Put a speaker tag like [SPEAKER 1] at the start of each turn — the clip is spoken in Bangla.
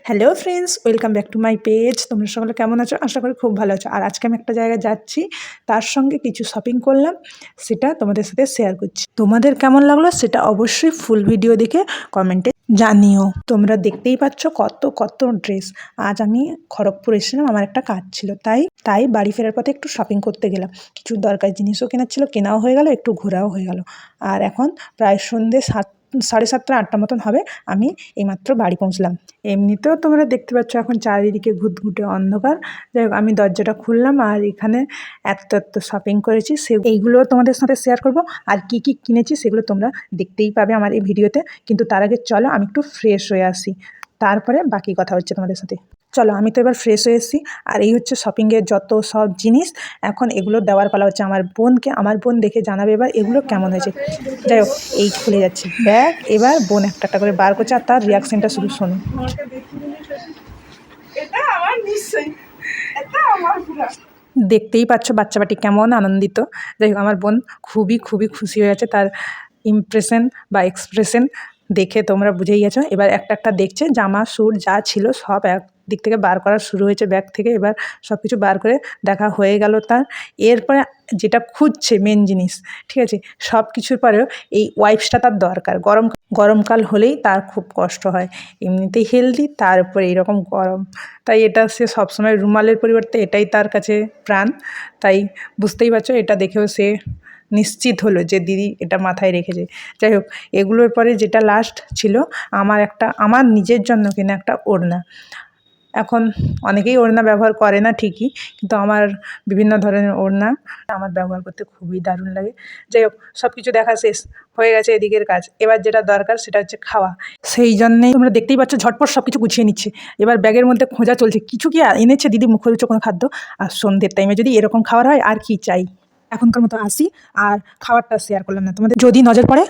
[SPEAKER 1] Hello friends, welcome back to my page. তোমরা সকলে কেমন আছো? আশা করি খুব ভালো আছো। আর আজকে আমি একটা জায়গায় যাচ্ছি, তার সঙ্গে কিছু শপিং করলাম, সেটা তোমাদের সাথে শেয়ার করছি। তোমাদের কেমন লাগলো সেটা অবশ্যই ফুল ভিডিও দেখে কমেন্টে জানিও। তোমরা দেখতেই পাচ্ছ কত কত ড্রেস। আজ আমি খড়গপুর এসেছিলাম, আমার একটা কাজ ছিল, তাই বাড়ি ফেরার পথে একটু শপিং করতে গেলাম। কিছু দরকারি জিনিসও কেনার ছিল, কেনাও হয়ে গেল, একটু ঘোরাও হয়ে গেল। আর এখন প্রায় সন্ধ্যে 7:30 8টা মতন হবে। আমি এইমাত্র বাড়ি পৌঁছলাম। এমনিতেও তোমরা দেখতে পাচ্ছ এখন চারিদিকে ঘুটঘুটে অন্ধকার। যাই হোক, আমি দরজাটা খুললাম আর এখানে এত এত শপিং করেছি, এইগুলো তোমাদের সাথে শেয়ার করব। আর কি কি কিনেছি সেগুলো তোমরা দেখতেই পাবে আমার এই ভিডিওতে। কিন্তু তার আগে চলো আমি একটু ফ্রেশ হয়ে আসি, তারপরে বাকি কথা হচ্ছে তোমাদের সাথে। চলো, আমি তো এবার ফ্রেশ হয়ে এসেছি। আর এই হচ্ছে শপিংয়ের যত সব জিনিস। এখন এগুলো দেওয়ার পালা হচ্ছে আমার বোনকে। আমার বোন দেখে জানাবে এবার এগুলো কেমন হয়েছে। যাই হোক, এই খুলে যাচ্ছে ব্যাগ। এবার বোন একটা একটা করে বার করছে, আর তার রিয়াকশনটা শুধু শোনো। দেখতেই পাচ্ছ বাচ্চাটি কেমন আনন্দিত। যাই হোক, আমার বোন খুবই খুবই খুশি হয়ে আছে। তার ইমপ্রেশন বা এক্সপ্রেশন দেখে তোমরা বুঝেই গেছো। এবার একটা একটা দেখছে, জামা স্যুট যা ছিল সব এক দিক থেকে বার করা শুরু হয়েছে ব্যাগ থেকে। এবার সব কিছু বার করে দেখা হয়ে গেল তার। এরপরে যেটা খুঁজছে মেন জিনিস, ঠিক আছে, সব কিছুর পরেও এই ওয়াইপসটা তার দরকার। গরমকাল হলেই তার খুব কষ্ট হয়, এমনিতেই হেলদি, তার উপরে এইরকম গরম। তাই এটা সে সবসময় রুমালের পরিবর্তে এটাই তার কাছে প্রাণ। তাই বুঝতেই পারছো, এটা দেখেও সে নিশ্চিত হলো যে দিদি এটা মাথায় রেখেছে। যাই হোক, এগুলোর পরে যেটা লাস্ট ছিল, আমার নিজের জন্য কিনা একটা ওড়না। এখন অনেকেই ওড়না ব্যবহার করে না ঠিকই, কিন্তু আমার বিভিন্ন ধরনের ওড়না আমার ব্যবহার করতে খুবই দারুণ লাগে। যাই হোক, সব কিছু দেখা শেষ হয়ে গেছে এদিকের কাজ। এবার যেটা দরকার সেটা হচ্ছে খাওয়া। সেই জন্যেই তোমরা দেখতেই পাচ্ছ ঝটপট সব কিছু গুছিয়ে নিচ্ছে। এবার ব্যাগের মধ্যে খোঁজা চলছে কিছু কি এনেছে দিদি মুখরোচক কোনো খাদ্য। আর সন্ধ্যের টাইমে যদি এরকম খাবার হয় আর কি চাই। এখনকার মতো আসি, আর খাবারটা শেয়ার করলাম না তোমাদের। যদি নজর পড়ে